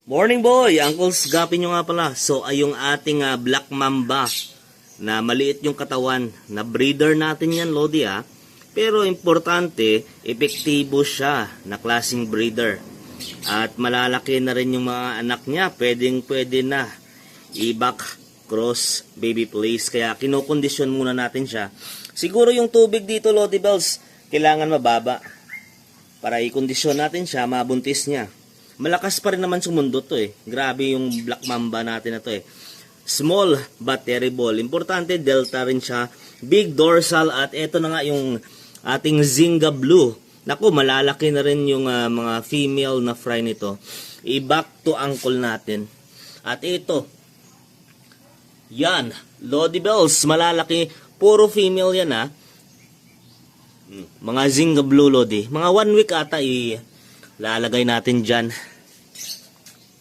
Morning boy, Uncles Gapi nyo nga pala. So ay yung ating Black Mamba na maliit yung katawan na breeder natin yan Lodi Pero importante, epektibo siya na klaseng breeder. At malalaki na rin yung mga anak niya, pwede na i-back cross baby place. Kaya kinokondisyon muna natin siya. Siguro yung tubig dito Lodi Bells, kailangan mababa para i-kondisyon natin siya, mabuntis niya. Malakas pa rin naman sumundo to Grabe yung Black Mamba natin na to Small but terrible. Importante, delta rin siya. Big dorsal at eto na nga yung ating Zinga Blue. Naku, malalaki na rin yung mga female na fry nito. I-back to ankle natin. At ito, yan, Lodi Bells, malalaki. Puro female yan Mga Zinga Blue Lodi. Mga 1 week ata lalagay natin dyan.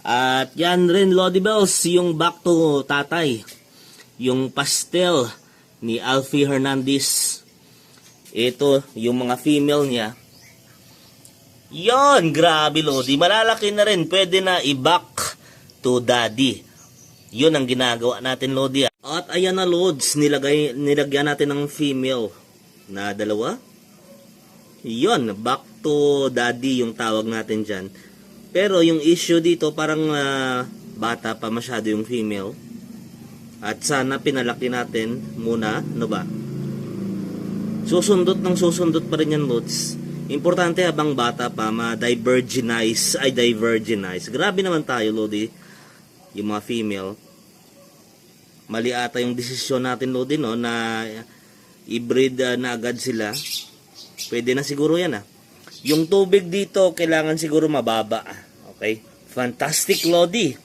At yan rin Lodi Bells, yung back to tatay. Yung pastel ni Alfie Hernandez. Ito, yung mga female niya. Yon, grabe Lodi. Malalaki na rin. Pwede na i-back to daddy. Yun ang ginagawa natin Lodi At ayan na Lods, nilagyan natin ng female na dalawa. Yon, back to daddy yung tawag natin dyan. Pero yung issue dito parang bata pa masyado yung female. At sana pinalaki natin muna, ano ba? Susundot pa rin yan Lods. Importante habang bata pa divergenize. Grabe naman tayo Lodi. Yung mga female. Mali ata yung desisyon natin Lodi na i-breed na agad sila. Pwede na siguro yan Yung tubig dito kailangan siguro mababa. Okay? Fantastic Lodi.